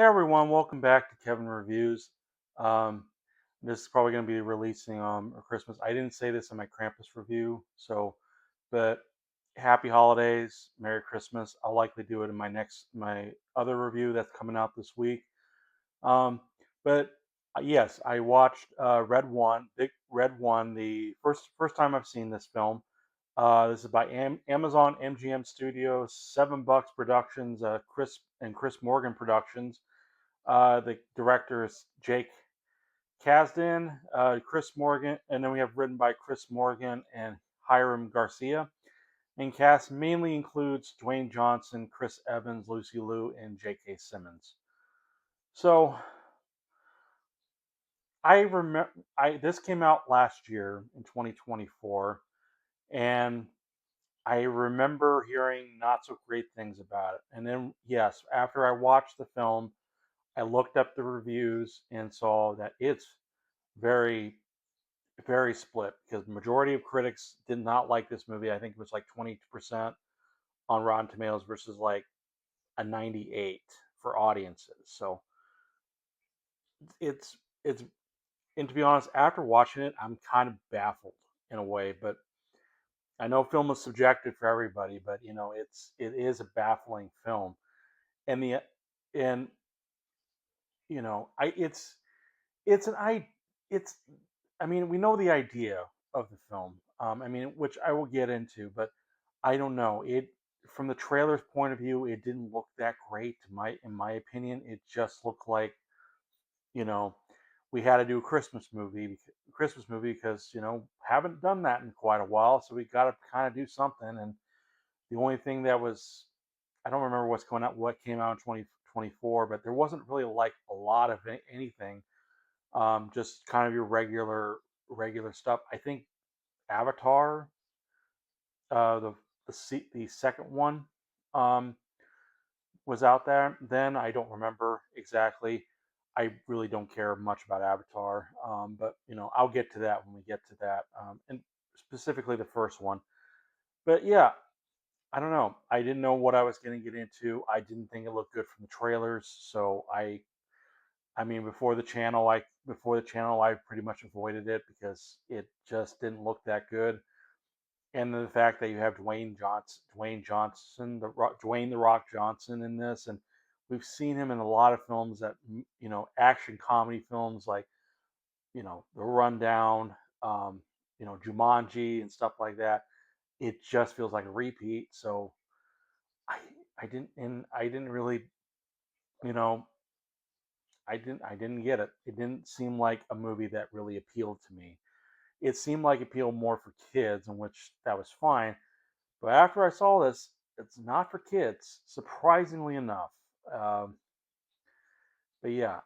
Hey everyone, welcome back to Kevin Reviews. Um, this is probably going to be releasing on Christmas. I didn't say this in my Krampus review, but happy holidays, Merry Christmas. I'll likely do it in my other review that's coming out this week. Um, but yes, I watched Red One, Big Red One, the first time I've seen this film. This is by Amazon MGM Studios, $7 Productions, Chris Morgan Productions. The director is Jake Kasdan, Chris Morgan, and then we have written by Chris Morgan and Hiram Garcia. And cast mainly includes Dwanye Johnson, Chris Evans, Lucy Liu, and J.K. Simmons. So I remember this came out last year in 2024, and I remember hearing not so great things about it. And then yes, after I watched the film, I looked up the reviews and saw that it's very very split because the majority of critics did not like this movie. I think it was like 20% on Rotten Tomatoes versus like a 98 for audiences. So it's and to be honest, after watching it, I'm kind of baffled in a way. But I know film is subjective for everybody, but it is a baffling film, and the and I it's an I it's I mean, we know the idea of the film. Which I will get into, but I don't know. It from the trailer's point of view, it didn't look that great. In my opinion, it just looked like you know we had to do a Christmas movie because haven't done that in quite a while, so we got to kind of do something. And the only thing that was I don't remember what came out in 2024, but there wasn't really like a lot of anything. Just kind of your regular stuff. I think Avatar, the second one, um, was out there. Then I don't remember exactly. I really don't care much about Avatar, but I'll get to that when we get to that, and specifically the first one. But yeah, I don't know. I didn't know what I was going to get into. I didn't think it looked good from the trailers, so before the channel I pretty much avoided it because it just didn't look that good. And the fact that you have Dwayne the Rock Johnson in this, and we've seen him in a lot of films that action comedy films like The Rundown, Jumanji and stuff like that. It just feels like a repeat. So I I didn't really you know I didn't get it. It didn't seem like a movie that really appealed to me. It seemed like it appealed more for kids, in which that was fine. But after I saw this, it's not for kids, surprisingly enough. Um, but yeah.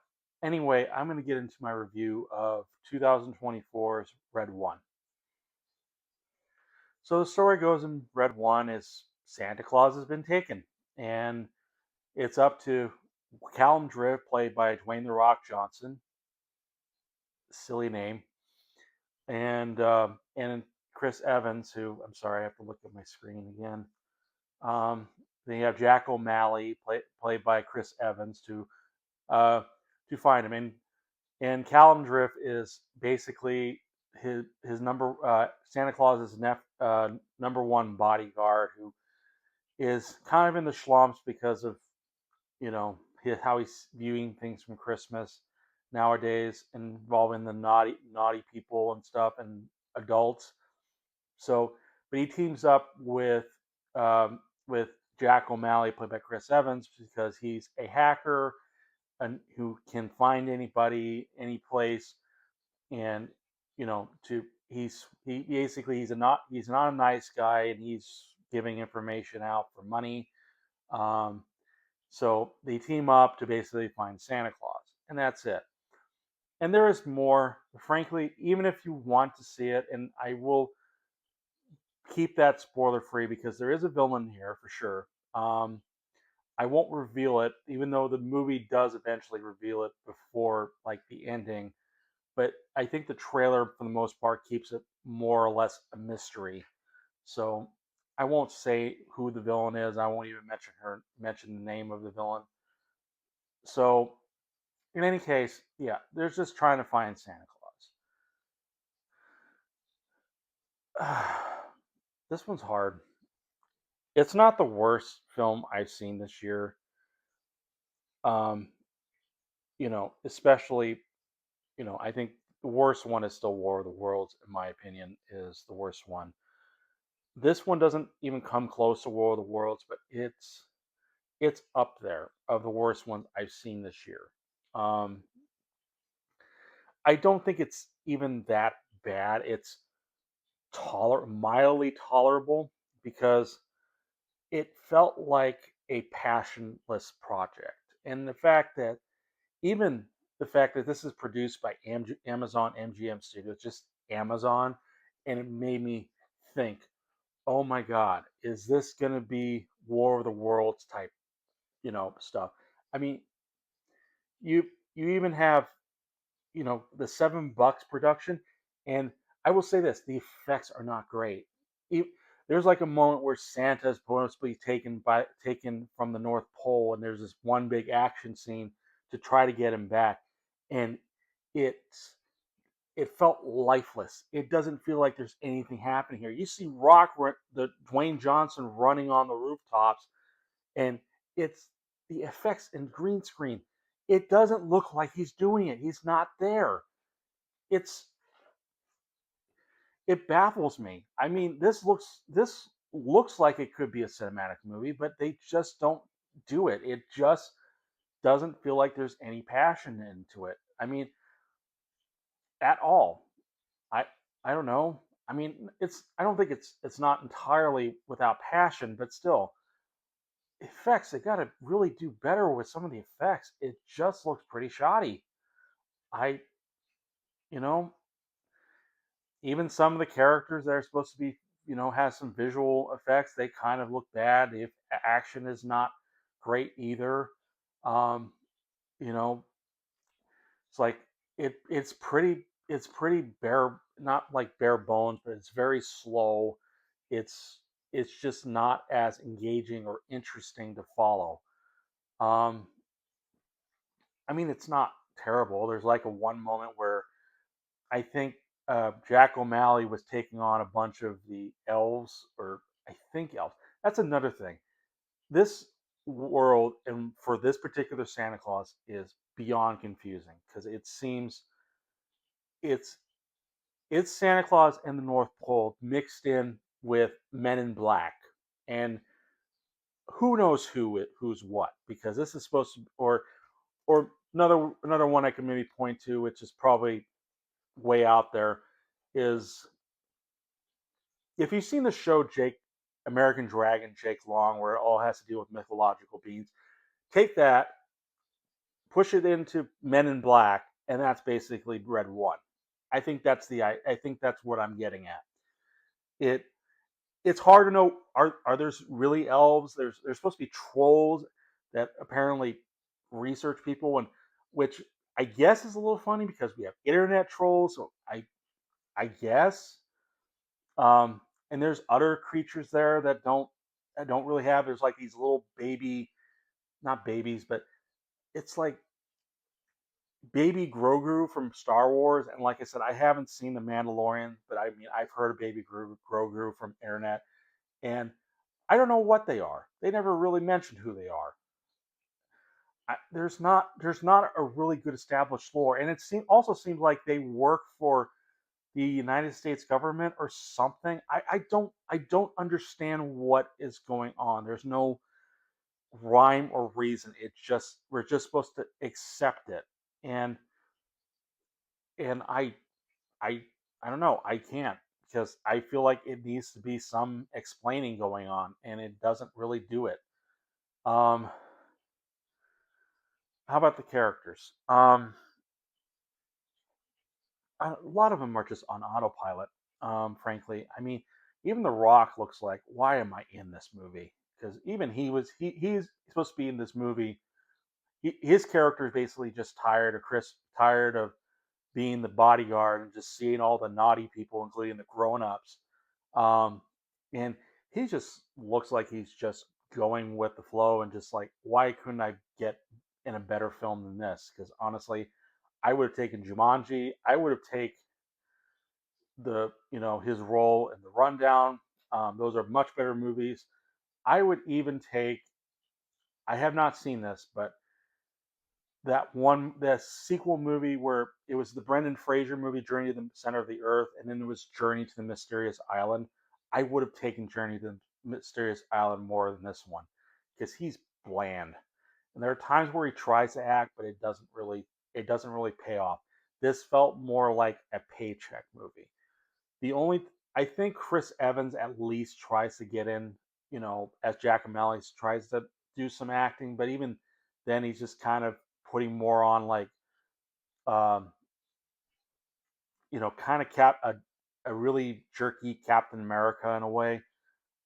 Anyway, I'm going to get into my review of 2024's Red One. So the story goes in Red One is Santa Claus has been taken, and it's up to Callum Drift, played by Dwayne the Rock Johnson, silly name, and Chris Evans, who I'm sorry, I have to look at my screen again. Um, then you have Jack O'Malley, played by Chris Evans, uh, to find him. And Callum Drift is basically his Santa Claus's number one bodyguard, who is kind of in the slumps because of how he's viewing things from Christmas nowadays, involving the naughty people and stuff and adults. So, but he teams up with Jack O'Malley, played by Chris Evans, because he's a hacker and who can find anybody, any place, and to he basically he's not a nice guy, and he's giving information out for money. Um, so they team up to basically find Santa Claus, and that's it. And there is more, frankly, even if you want to see it, and I will keep that spoiler free because there is a villain here for sure. I won't reveal it, even though the movie does eventually reveal it before like the ending. But I think the trailer, for the most part, keeps it more or less a mystery. So I won't say who the villain is. I won't even mention the name of the villain. So in any case, yeah, they're just trying to find Santa Claus. This one's hard. It's not the worst film I've seen this year. Um, especially, I think the worst one is still War of the Worlds, in my opinion, is the worst one. This one doesn't even come close to War of the Worlds, but it's up there of the worst ones I've seen this year. Um, I don't think it's even that bad. It's mildly tolerable because it felt like a passionless project. And even the fact that this is produced by Amazon MGM Studios, just Amazon, and it made me think, oh my God, is this going to be War of the Worlds type, stuff? I mean, you you even have the $7 production, and I will say this: the effects are not great. E- There's like a moment where Santa is supposed to be taken from the North Pole, and there's this one big action scene to try to get him back, and it's it felt lifeless. It doesn't feel like there's anything happening here. You see the Dwanye Johnson running on the rooftops, and it's the effects in green screen. It doesn't look like he's doing it. He's not there. It's it baffles me. I mean, this looks like it could be a cinematic movie, but they just don't do it. It just doesn't feel like there's any passion into it. I mean, at all. I I don't know. I mean, I don't think it's not entirely without passion, but still, effects, they got to really do better with some of the effects. It just looks pretty shoddy. I, you know, Even some of the characters that are supposed to be, has some visual effects, they kind of look bad. The action is not great either. Um, you know, it's like it's pretty bare, not like bare bones, but it's very slow. It's it's just not as engaging or interesting to follow. Um, I mean, it's not terrible. There's like a one moment where I think Jack O'Malley was taking on a bunch of the elves, or I think elves. That's another thing. This world, and for this particular Santa Claus, is beyond confusing because it seems it's it's Santa Claus and the North Pole mixed in with Men in Black, and who knows who's what, because this is supposed to, or another one I can maybe point to, which is probably way out there, is if you've seen the show American Dragon, Jake Long, where it all has to deal with mythological beings, take that, push it into Men in Black, and that's basically Red One. I think that's what I'm getting at. It it's hard to know, are there's really elves? There's supposed to be trolls that apparently research people, and which I guess is a little funny because we have internet trolls. So I guess. And there's other creatures there that don't really have. There's like these little baby, not babies, but it's like baby Grogu from Star Wars. And like I said, I haven't seen the Mandalorian, but I mean I've heard of baby Grogu from internet, and I don't know what they are. They never really mentioned who they are. There's not a really good established lore, and also seems like they work for the United States government or something. I don't understand what is going on. There's no rhyme or reason. We're just supposed to accept it. And and I I don't know. I can't, because I feel like it needs to be some explaining going on, and it doesn't really do it. Um how about the characters? A lot of them are just on autopilot. Frankly, I mean, even The Rock looks like, why am I in this movie? Because even he's supposed to be in this movie. His character is basically just tired of being the bodyguard and just seeing all the naughty people, including the grown-ups. Um, and he just looks like he's just going with the flow, and just like, why couldn't I get in a better film than this. Because honestly, I would have taken Jumanji. I would have taken his role in The Rundown. Those are much better movies. I would even take. I have not seen this, but that sequel movie where it was the Brendan Fraser movie Journey to the Center of the Earth, and then it was Journey to the Mysterious Island. I would have taken Journey to the Mysterious Island more than this one because he's bland, and there are times where he tries to act, but it doesn't really pay off. This felt more like a paycheck movie. The only I think Chris Evans at least tries to get in, as Jack O'Malley tries to do some acting, but even then he's just kind of putting more on like um, kind of a really jerky Captain America in a way.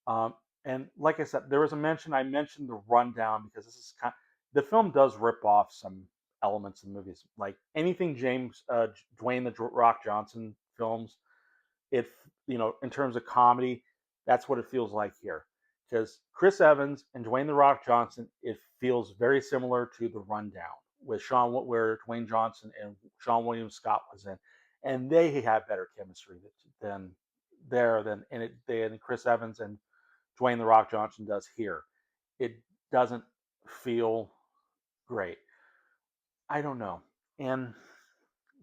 Um, and like I said, there was a mention I mentioned The Rundown because the film does rip off some elements of the movies, like anything Dwayne the Rock Johnson films. It in terms of comedy, that's what it feels like here. Because Chris Evans and Dwayne the Rock Johnson, it feels very similar to The Rundown with where Dwayne Johnson and Sean William Scott was in, and they have better chemistry than than Chris Evans and Dwayne the Rock Johnson does here. It doesn't feel great. I don't know. And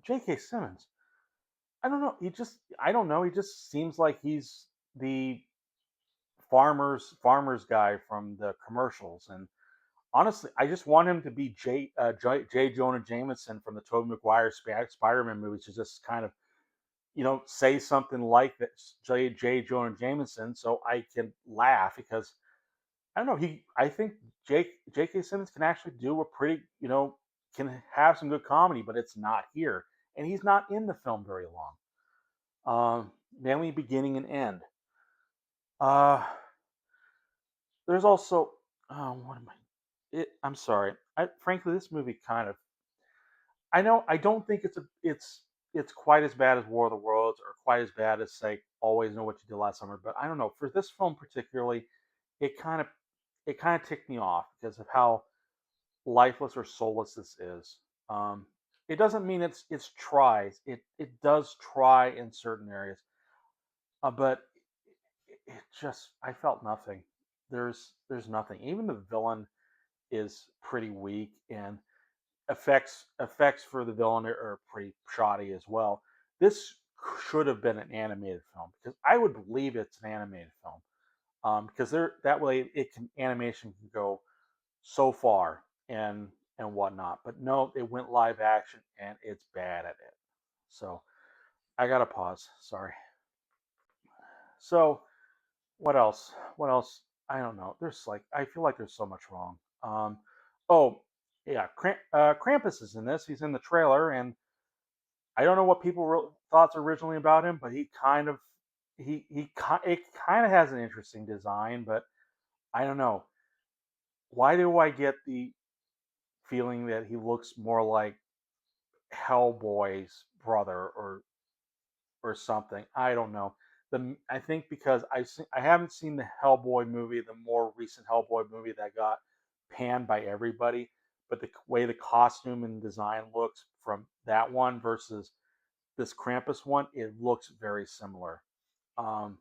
J.K. Simmons, I don't know. I don't know. He just seems like he's the farmers guy from the commercials. And honestly, I just want him to be J. Jonah Jameson from the Tobey Maguire Spider-Man movies to just kind of say something like that, J. Jonah Jameson, so I can laugh because I don't know. I think J.K. Simmons can actually do a pretty can have some good comedy, but it's not here, and he's not in the film very long. Mainly beginning and end. Uh, there's also what am I? I'm sorry. Frankly, this movie kind of. I know. I don't think it's quite as bad as War of the Worlds or quite as bad as say Always Know What You Did Last Summer. But I don't know. For this film particularly, it kind of it kind of ticked me off because of how lifeless or soulless this is. Um, it doesn't mean it's tries. It does try in certain areas, but it just I felt nothing. There's nothing. Even the villain is pretty weak, and effects for the villain are pretty shoddy as well. This should have been an animated film because I would believe it's an animated film because that way animation can go so far and whatnot. But no, it went live action and it's bad at it. So I gotta pause. Sorry. So what else? What else? I don't know. I feel like there's so much wrong. Oh yeah, Krampus is in this. He's in the trailer, and I don't know what thoughts originally about him, but it kind of has an interesting design, but I don't know. Why do I get the feeling that he looks more like Hellboy's brother or something? I don't know. I think because I haven't seen the Hellboy movie, the more recent Hellboy movie that got panned by everybody, but the way the costume and design looks from that one versus this Krampus one, it looks very similar. Um,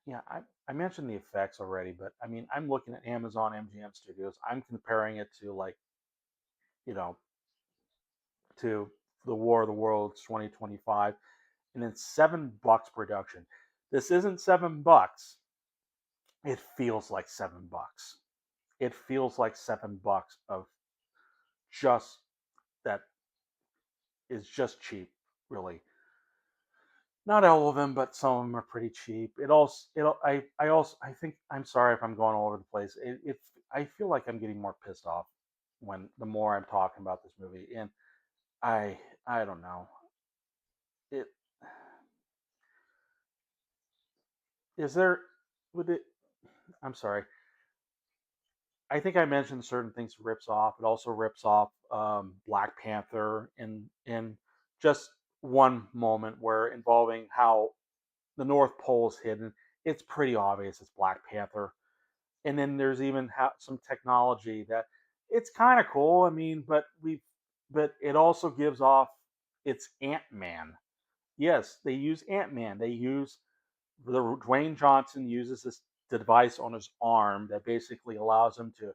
yeah, I mentioned the effects already, but I mean, I'm looking at Amazon MGM Studios. I'm comparing it to like, you know, to the War of the Worlds 2025, and it's $7 production. This isn't $7. It feels like $7. It feels like $7 of just that is just cheap, really. Not all of them, but some of them are pretty cheap. I think I'm sorry if I'm going all over the place. I feel like I'm getting more pissed off when the more I'm talking about this movie, and I I don't know. It is there with it. I'm sorry. I think I mentioned certain things it rips off. It also rips off Black Panther in just one moment where involving how the North Pole is hidden. It's pretty obvious it's Black Panther. and then there's even some technology that it's kind of cool. I mean, but it also gives off it's Ant Man. Yes, they use Ant Man. They use Dwayne Johnson uses this device on his arm that basically allows him to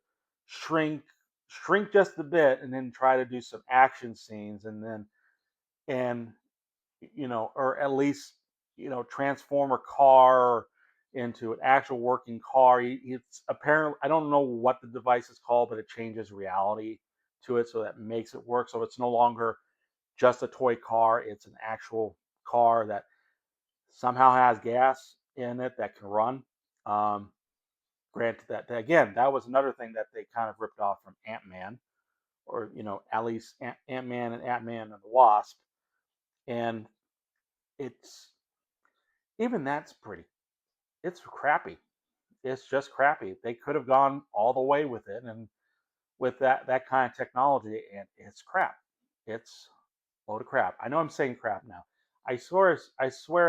shrink shrink just a bit and then try to do some action scenes and or at least transform a car into an actual working car. It's apparently I don't know what the device is called, but it changes reality to it so that makes it work. So it's no longer just a toy car; it's an actual car that somehow has gas in it that can run. Um, Granted that again, that was another thing that they kind of ripped off from Ant Man, or at least Ant Man and Ant Man and the Wasp, and it's even that's pretty. It's crappy. It's just crappy. They could have gone all the way with it, and with that kind of technology, and it's crap. It's a load of crap. I know I'm saying crap now. I swear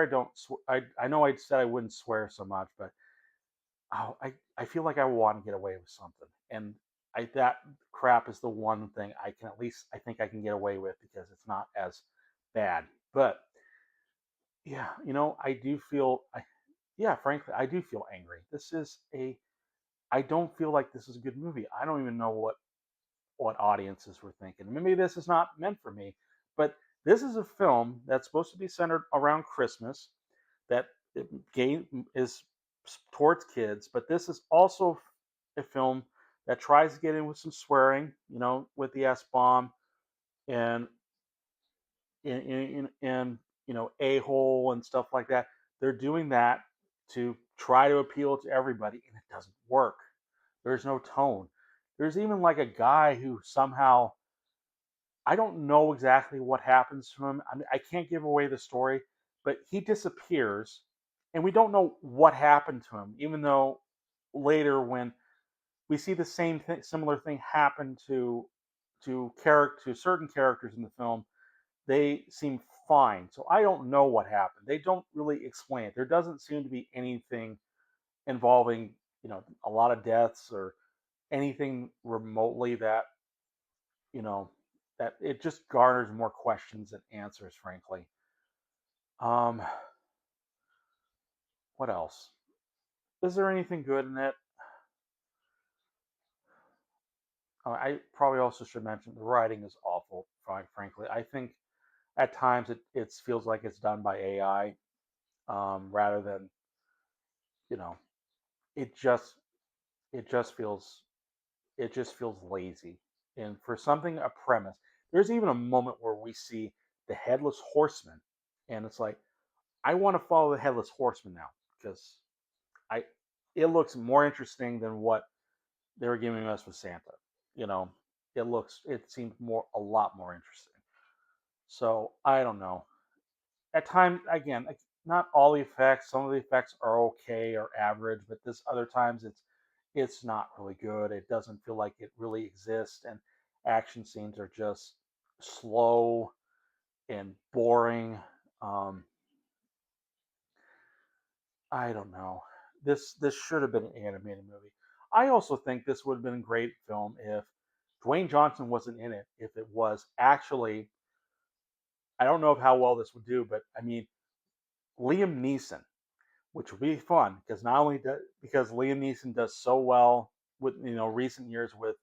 I don't. I know I said I wouldn't swear so much, but I feel like I want to get away with something, and that crap is the one thing I can at least I think I can get away with because it's not as bad. But yeah, I do feel yeah, frankly, I do feel angry. I don't feel like this is a good movie. I don't even know what audiences were thinking. Maybe this is not meant for me, but this is a film that's supposed to be centered around Christmas that game is towards kids, but this is also a film that tries to get in with some swearing, with the S bomb and and a hole and stuff like that. They're doing that to try to appeal to everybody, and it doesn't work. There's no tone. There's even like a guy who somehow I don't know exactly what happens to him. I mean, I can't give away the story, but he disappears, and we don't know what happened to him. Even though later, when we see the same thing, similar thing happen to certain characters in the film, they seem fine. So I don't know what happened. They don't really explain it. There doesn't seem to be anything involving a lot of deaths or anything remotely you know that it just garners more questions than answers, frankly. Um, what else? Is there anything good in it? I probably also should mention the writing is awful. Frankly, I think at times it feels like it's done by AI, rather than you know it just it just feels it just feels lazy. And for something a premise, there's even a moment where we see the headless horseman, and it's like I want to follow the headless horseman now because I it looks more interesting than what they were giving us with Santa. You know, it seems a lot more interesting. So I don't know. At times, again, like, not all the effects. Some of the effects are okay or average, but this other times it's not really good. It doesn't feel like it really exists, and action scenes are just slow and boring. Um, I don't know. This should have been an animated movie. I also think this would have been a great film if Dwayne Johnson wasn't in it. If it was actually, I don't know how well this would do, but I mean Liam Neeson, which would be fun because not only because Liam Neeson does so well with recent years with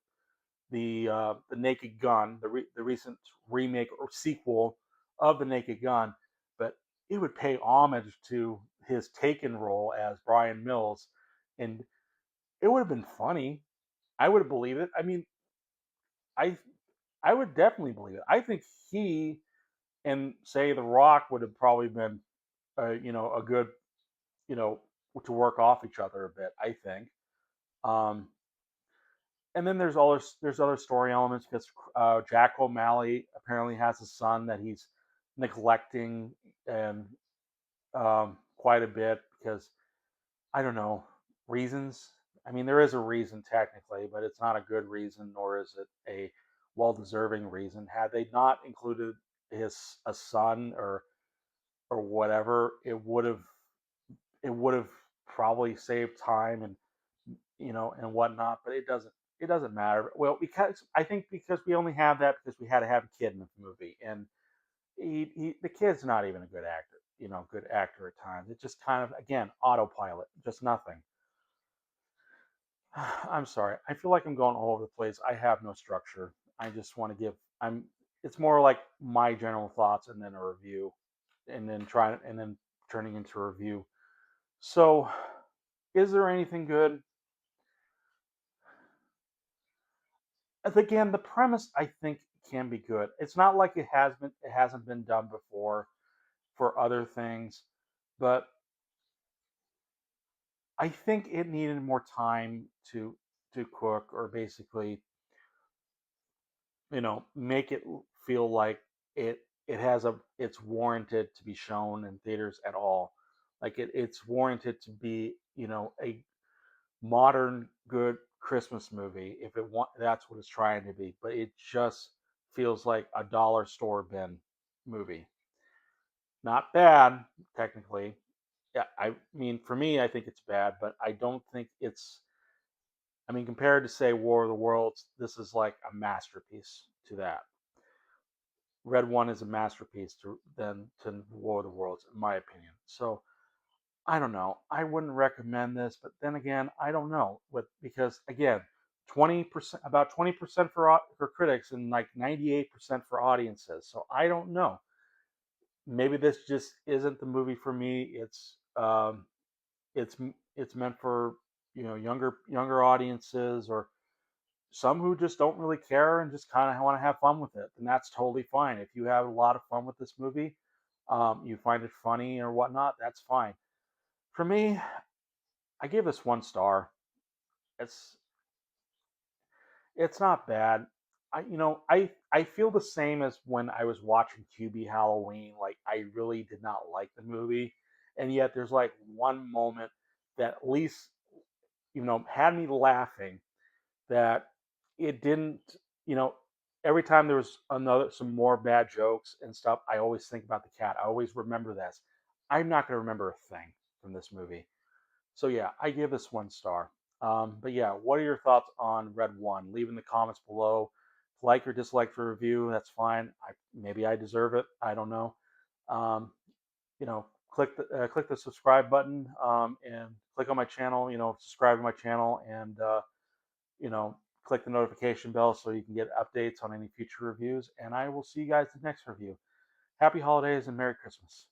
the Naked Gun, the recent remake or sequel of the Naked Gun, but it would pay homage to his Taken role as Brian Mills, and it would have been funny. I would have believed it. I mean, I I would definitely believe it. I think he and say The Rock would have probably been a good you know to work off each other a bit. I think. Um, and then there's other story elements because Jack O'Malley apparently has a son that he's neglecting and quite a bit because I don't know reasons. I mean, there is a reason technically, but it's not a good reason, nor is it a well-deserving reason. Had they not included his a son or whatever, it would have probably saved time and and whatnot. But it doesn't matter. Well, because I think because we only have that because we had to have a kid in the movie, and the kid's not even a good actor. Good actor at times. It's just kind of again autopilot, just nothing. I'm sorry. I feel like I'm going all over the place. I have no structure. I just want to give. I'm. It's more like my general thoughts and then a review, and then turning into a review. So, is there anything good? Again, the premise I think can be good. It's not like it hasn't been done before for other things, but I think it needed more time to cook or basically, make it feel like it's warranted to be shown in theaters at all. Like it's warranted to be, a modern good Christmas movie if that's what it's trying to be, but it just feels like a dollar store bin movie. Not bad technically. Yeah, I mean for me I think it's bad, but I don't think it's compared to say War of the Worlds, this is like a masterpiece to that. Red One is a masterpiece to War of the Worlds, in my opinion. So I don't know. I wouldn't recommend this, but then again, I don't know. Because again, 20% about 20% for critics and like 98% for audiences. So I don't know. Maybe this just isn't the movie for me. It's it's meant for younger audiences or some who just don't really care and just kind of want to have fun with it, and that's totally fine. If you have a lot of fun with this movie, you find it funny or whatnot, that's fine. For me, I give this 1 star. It's it's not bad. I feel the same as when I was watching QB Halloween. Like I really did not like the movie, and yet there's like one moment that at least had me laughing that it didn't, you know, every time there was some more bad jokes and stuff, I always think about the cat. I always remember this. I'm not going to remember a thing from this movie. So yeah, I give this 1 star. But yeah, what are your thoughts on Red One? Leave in the comments below. Like or dislike the review, that's fine. Maybe I deserve it. I don't know. Um, click the subscribe button and click on my channel. Subscribe to my channel and you know, click the notification bell so you can get updates on any future reviews. And I will see you guys in the next review. Happy holidays and Merry Christmas.